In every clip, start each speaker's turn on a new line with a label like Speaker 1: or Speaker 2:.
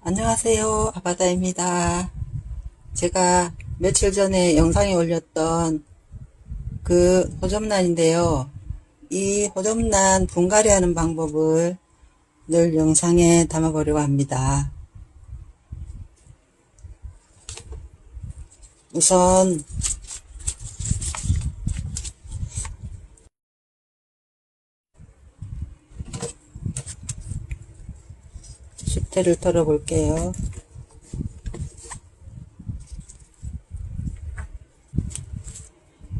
Speaker 1: 안녕하세요. 아바다입니다. 제가 며칠 전에 영상에 올렸던 그 호접란인데요. 이 호접란 분갈이 하는 방법을 늘 영상에 담아보려고 합니다. 우선 집태를 털어 볼게요.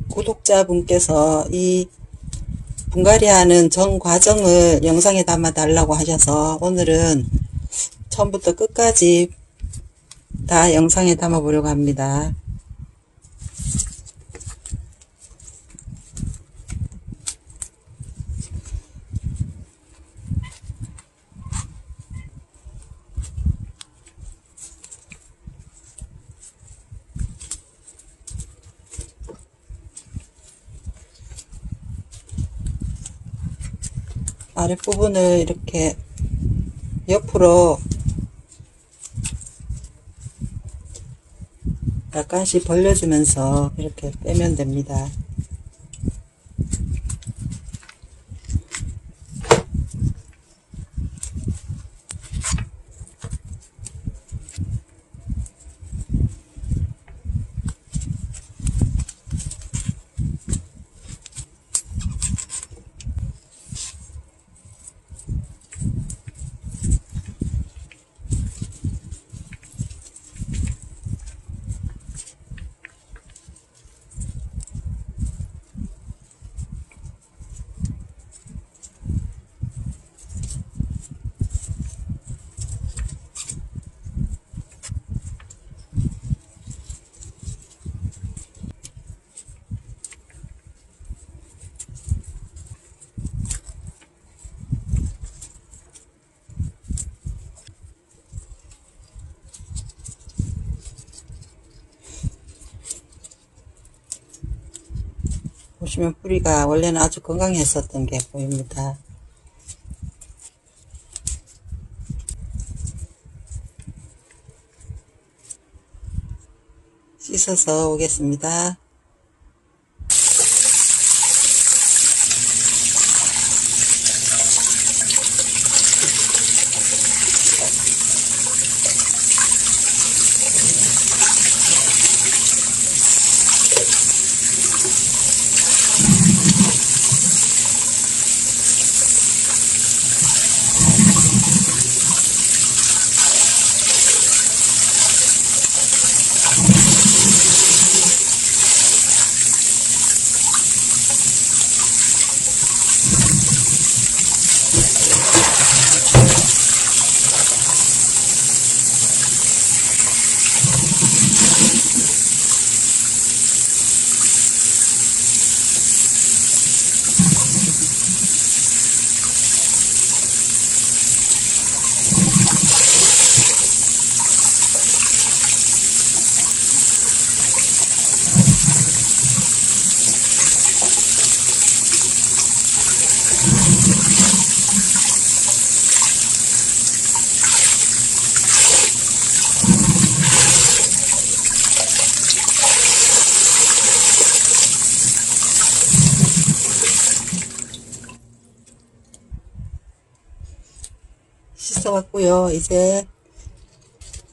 Speaker 1: 구독자분께서 이 분갈이 하는 전 과정을 영상에 담아 달라고 하셔서 오늘은 처음부터 끝까지 다 영상에 담아 보려고 합니다. 아랫부분을 이렇게 옆으로 약간씩 벌려주면서 이렇게 빼면 됩니다. 보시면 뿌리가 원래는 아주 건강했었던 게 보입니다. 씻어서 오겠습니다. 씻어왔고요. 이제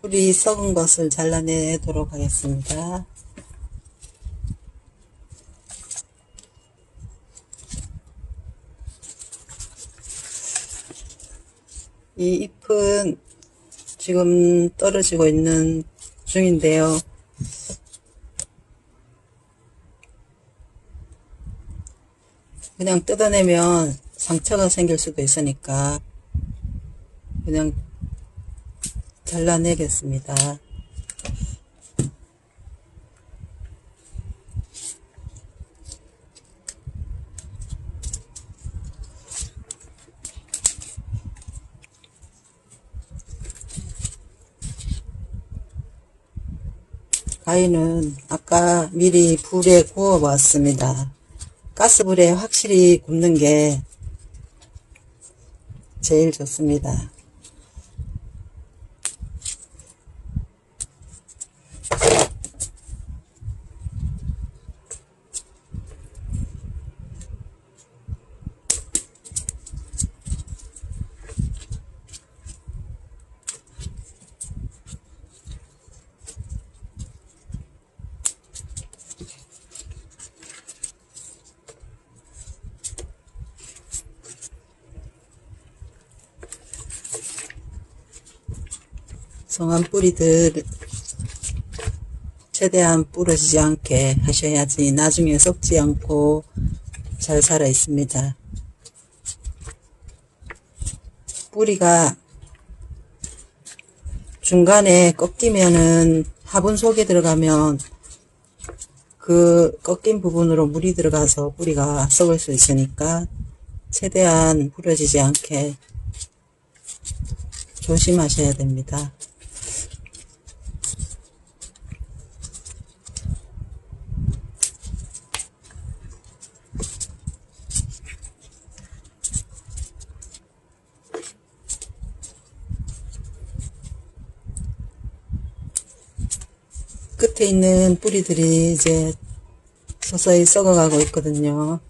Speaker 1: 뿌리 썩은 것을 잘라내도록 하겠습니다. 이 잎은 지금 떨어지고 있는 중인데요. 그냥 뜯어내면 상처가 생길 수도 있으니까 그냥 잘라내겠습니다. 가위는 아까 미리 불에 구워 봤습니다. 가스불에 확실히 굽는 게 제일 좋습니다. 성한 뿌리들 최대한 부러지지 않게 하셔야지 나중에 썩지 않고 잘 살아 있습니다. 뿌리가 중간에 꺾이면은 화분 속에 들어가면 그 꺾인 부분으로 물이 들어가서 뿌리가 썩을 수 있으니까 최대한 부러지지 않게 조심하셔야 됩니다. 끝에 있는 뿌리들이 이제 서서히 썩어가고 있거든요.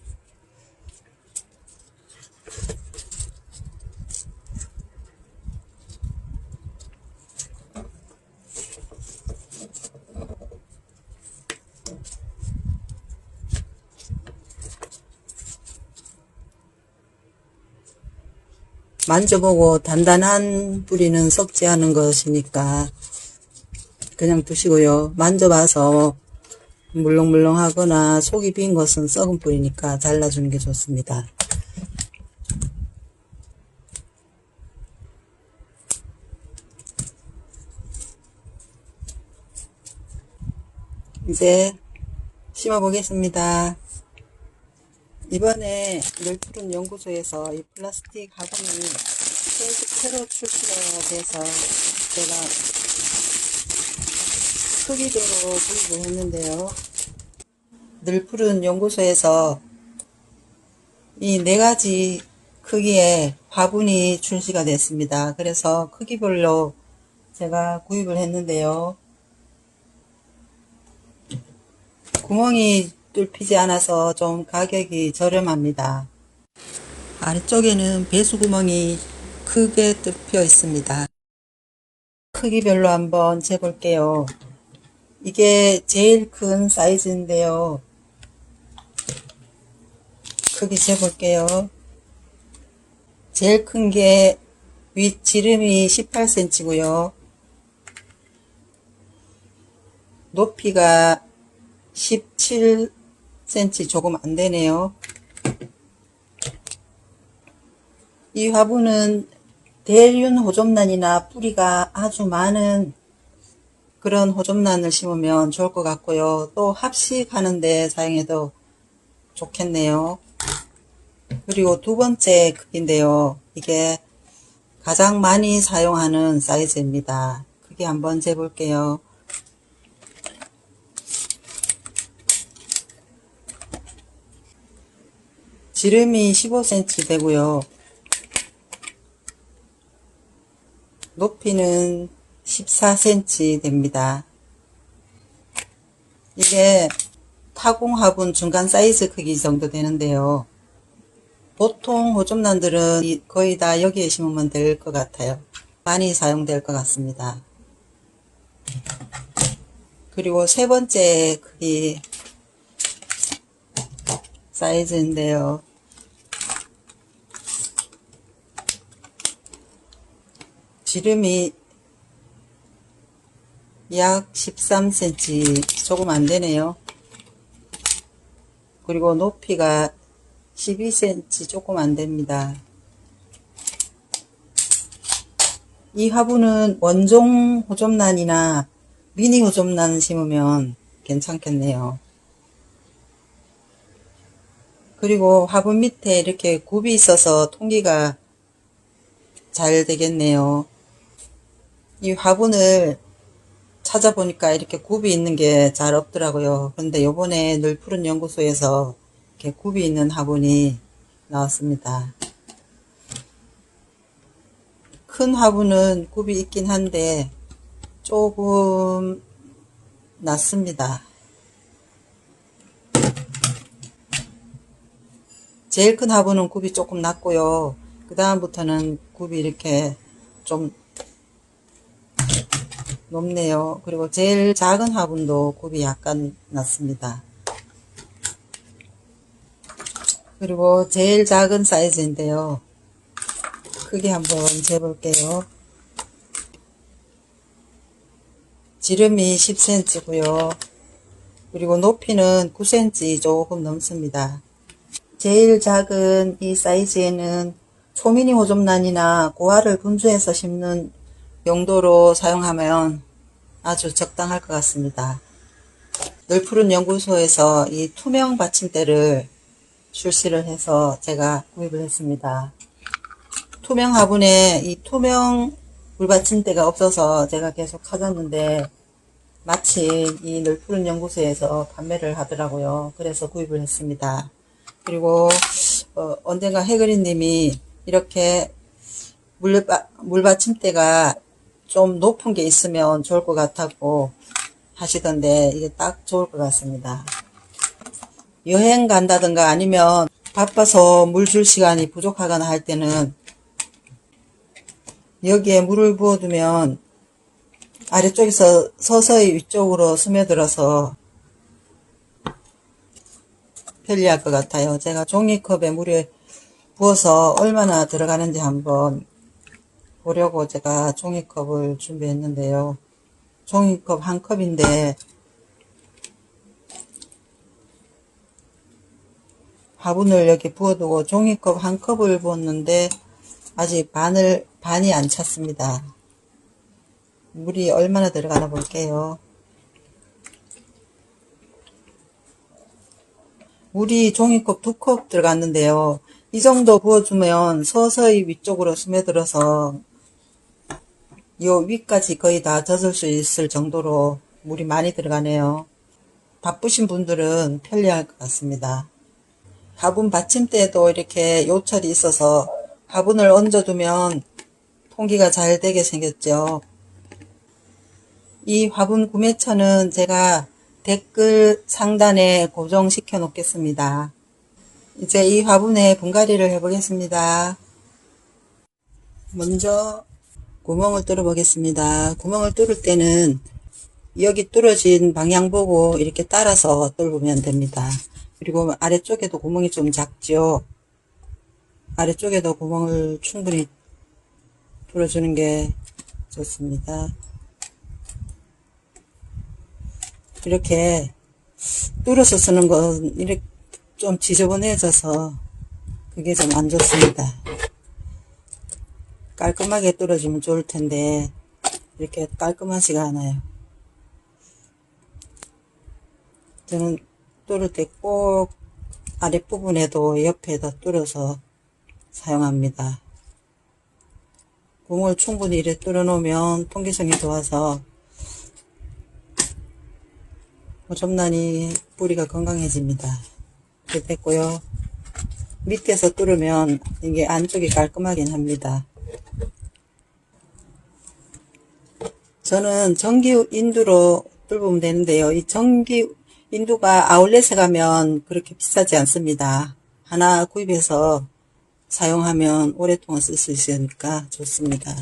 Speaker 1: 만져보고 단단한 뿌리는 썩지 않은 것이니까 그냥 두시고요. 만져봐서 물렁물렁하거나 속이 빈 것은 썩은 뿌리니까 잘라주는 게 좋습니다. 이제 심어 보겠습니다. 이번에 널푸른 연구소에서 이 플라스틱 화분이 새로 출시가 돼서 제가 크기대로 구입을 했는데요. 널푸른 연구소에서 이 4가지 크기의 화분이 출시가 됐습니다. 그래서 크기별로 제가 구입을 했는데요. 구멍이 뚫히지 않아서 좀 가격이 저렴합니다. 아래쪽에는 배수구멍이 크게 뚫혀 있습니다. 크기별로 한번 재볼게요. 이게 제일 큰 사이즈인데요. 크기 재볼게요. 제일 큰 게 윗 지름이 18cm고요. 높이가 17cm 조금 안 되네요. 이 화분은 대륜 호접란이나 뿌리가 아주 많은 그런 호접란을 심으면 좋을 것 같고요. 또 합식하는데 사용해도 좋겠네요. 그리고 두 번째 크기인데요. 이게 가장 많이 사용하는 사이즈입니다. 크기 한번 재볼게요. 지름이 15cm 되고요. 높이는 14cm 됩니다. 이게 타공 화분 중간 사이즈 크기 정도 되는데요. 보통 호접란들은 거의 다 여기에 심으면 될 것 같아요. 많이 사용될 것 같습니다. 그리고 세 번째 크기 사이즈인데요. 지름이 약 13cm 조금 안 되네요. 그리고 높이가 12cm 조금 안 됩니다. 이 화분은 원종 호접란이나 미니 호접란 심으면 괜찮겠네요. 그리고 화분 밑에 이렇게 굽이 있어서 통기가 잘 되겠네요. 이 화분을 찾아보니까 이렇게 굽이 있는 게 잘 없더라고요. 그런데 요번에 널푸른 연구소에서 이렇게 굽이 있는 화분이 나왔습니다. 큰 화분은 굽이 있긴 한데 조금 낮습니다. 제일 큰 화분은 굽이 조금 낮고요. 그 다음부터는 굽이 이렇게 좀 높네요. 그리고 제일 작은 화분도 굽이 약간 낮습니다. 그리고 제일 작은 사이즈인데요. 크기 한번 재볼게요. 지름이 10cm고요. 그리고 높이는 9cm 조금 넘습니다. 제일 작은 이 사이즈에는 초미니 호접란이나 고화를 분주해서 심는 용도로 사용하면 아주 적당할 것 같습니다. 널푸른 연구소에서 이 투명 받침대를 출시를 해서 제가 구입을 했습니다. 투명 화분에 이 투명 물받침대가 없어서 제가 계속 찾았는데 마침 이 널푸른 연구소에서 판매를 하더라고요. 그래서 구입을 했습니다. 그리고 언젠가 해그리님이 이렇게 물받침대가 좀 높은 게 있으면 좋을 것 같다고 하시던데 이게 딱 좋을 것 같습니다. 여행 간다든가 아니면 바빠서 물 줄 시간이 부족하거나 할 때는 여기에 물을 부어두면 아래쪽에서 서서히 위쪽으로 스며들어서 편리할 것 같아요. 제가 종이컵에 물에 부어서 얼마나 들어가는지 한번 보려고 제가 종이컵을 준비했는데요. 종이컵 한 컵인데 화분을 여기 부어두고 종이컵 한 컵을 부었는데 아직 반이 안 찼습니다. 물이 얼마나 들어가나 볼게요. 물이 종이컵 2컵 들어갔는데요. 이 정도 부어주면 서서히 위쪽으로 스며들어서 요 위까지 거의 다 젖을 수 있을 정도로 물이 많이 들어가네요. 바쁘신 분들은 편리할 것 같습니다. 화분 받침대에도 이렇게 요철이 있어서 화분을 얹어두면 통기가 잘 되게 생겼죠. 이 화분 구매처는 제가 댓글 상단에 고정시켜 놓겠습니다. 이제 이 화분에 분갈이를 해 보겠습니다. 먼저 구멍을 뚫어 보겠습니다. 구멍을 뚫을 때는 여기 뚫어진 방향 보고 이렇게 따라서 뚫으면 됩니다. 그리고 아래쪽에도 구멍이 좀 작죠. 아래쪽에도 구멍을 충분히 뚫어주는 게 좋습니다. 이렇게 뚫어서 쓰는 건 이렇게 좀 지저분해져서 그게 좀 안 좋습니다. 깔끔하게 뚫어주면 좋을 텐데 이렇게 깔끔하지가 않아요. 저는 뚫을 때 꼭 아랫부분에도 옆에다 뚫어서 사용합니다. 구멍을 충분히 이렇게 뚫어 놓으면 통기성이 좋아서 호접란이 뿌리가 건강해집니다. 이렇게 됐고요. 밑에서 뚫으면 이게 안쪽이 깔끔하긴 합니다. 저는 전기 인두로 뚫으면 되는데요. 이 전기 인두가 아울렛에 가면 그렇게 비싸지 않습니다. 하나 구입해서 사용하면 오랫동안 쓸 수 있으니까 좋습니다.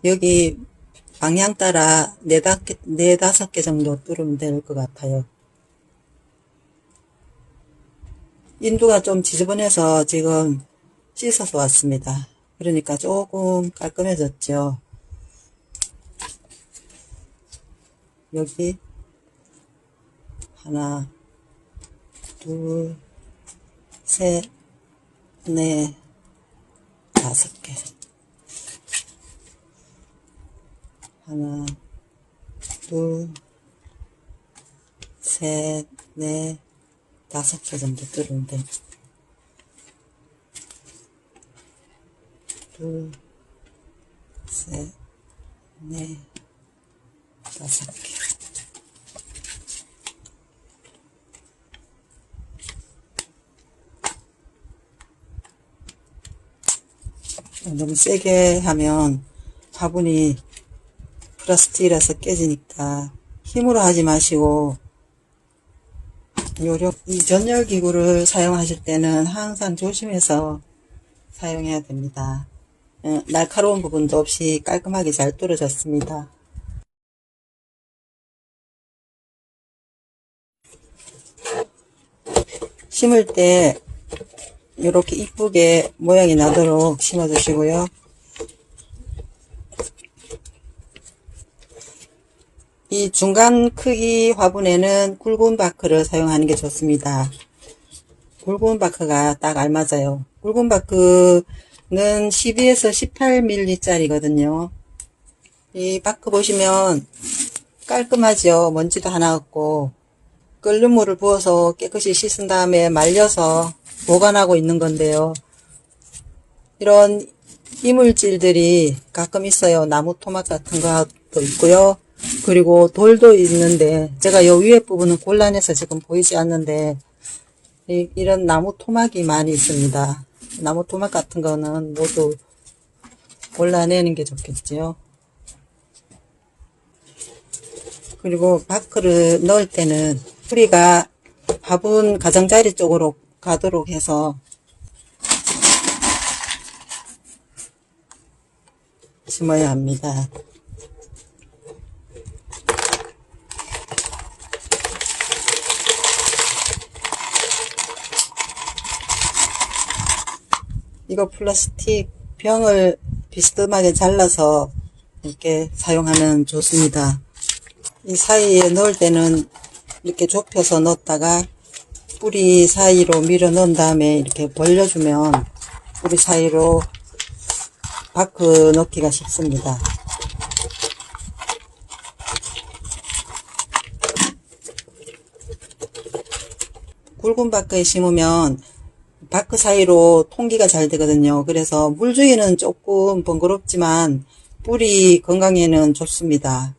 Speaker 1: 여기 방향 따라 4-5개 정도 뚫으면 될 것 같아요. 인두가 좀 지저분해서 지금 씻어서 왔습니다. 그러니까 조금 깔끔해졌죠. 여기 하나, 둘, 셋, 넷, 5개. 하나, 둘, 셋, 넷, 5개 정도 뚫으면 돼. 둘, 셋, 넷, 5개. 너무 세게 하면 화분이 플라스틱이라서 깨지니까 힘으로 하지 마시고 이 전열기구를 사용하실 때는 항상 조심해서 사용해야 됩니다. 날카로운 부분도 없이 깔끔하게 잘 뚫어졌습니다. 심을 때 이렇게 이쁘게 모양이 나도록 심어 주시고요. 이 중간 크기 화분에는 굵은 바크를 사용하는 게 좋습니다. 굵은 바크가 딱 알맞아요. 굵은 바크는 12에서 18mm 짜리거든요. 이 바크 보시면 깔끔하죠. 먼지도 하나 없고, 끓는 물을 부어서 깨끗이 씻은 다음에 말려서 보관하고 있는 건데요. 이런 이물질들이 가끔 있어요. 나무 토막 같은 것도 있고요. 그리고 돌도 있는데, 제가 요 위에 부분은 곤란해서 지금 보이지 않는데, 이런 나무 토막이 많이 있습니다. 나무 토막 같은 거는 모두 골라내는 게 좋겠지요. 그리고 바크를 넣을 때는 뿌리가 화분 가장자리 쪽으로 가도록 해서 심어야 합니다. 이거 플라스틱 병을 비스듬하게 잘라서 이렇게 사용하면 좋습니다. 이 사이에 넣을 때는 이렇게 좁혀서 넣었다가 뿌리 사이로 밀어 넣은 다음에 이렇게 벌려주면 뿌리 사이로 바크 넣기가 쉽습니다. 굵은 바크에 심으면 바크 사이로 통기가 잘 되거든요. 그래서 물주기는 조금 번거롭지만 뿌리 건강에는 좋습니다.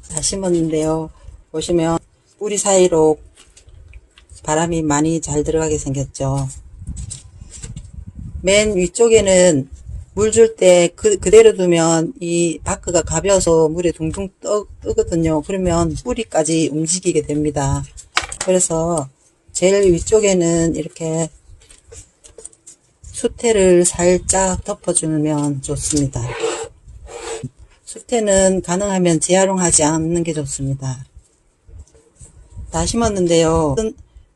Speaker 1: 다 심었는데요. 보시면 뿌리 사이로 바람이 많이 잘 들어가게 생겼죠. 맨 위쪽에는 물 줄 때 그대로 두면 이 바크가 가벼워서 물에 둥둥 뜨거든요. 그러면 뿌리까지 움직이게 됩니다. 그래서 제일 위쪽에는 이렇게 수태를 살짝 덮어주면 좋습니다. 수태는 가능하면 재활용하지 않는 게 좋습니다. 다 심었는데요.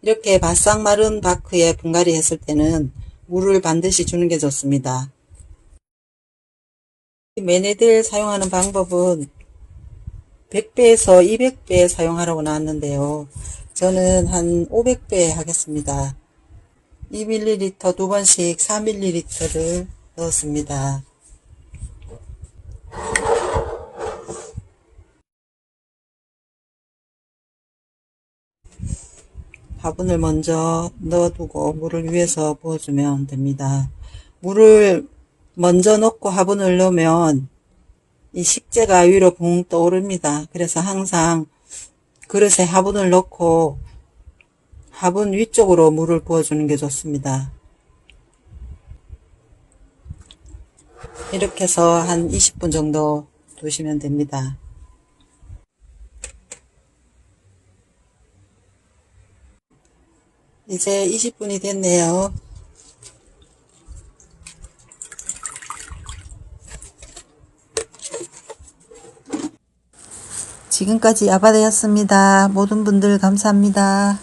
Speaker 1: 이렇게 바싹 마른 바크에 분갈이 했을 때는 물을 반드시 주는 게 좋습니다. 매네들 사용하는 방법은 100배에서 200배 사용하라고 나왔는데요. 저는 한 500배 하겠습니다. 2ml 두 번씩 4ml를 넣었습니다. 화분을 먼저 넣어두고 물을 위에서 부어주면 됩니다. 물을 먼저 넣고 화분을 넣으면 이 식재가 위로 붕 떠오릅니다. 그래서 항상 그릇에 화분을 넣고 화분 위쪽으로 물을 부어주는 게 좋습니다. 이렇게 해서 한 20분 정도 두시면 됩니다. 이제 20분이 됐네요. 지금까지 아바다였습니다. 모든 분들 감사합니다.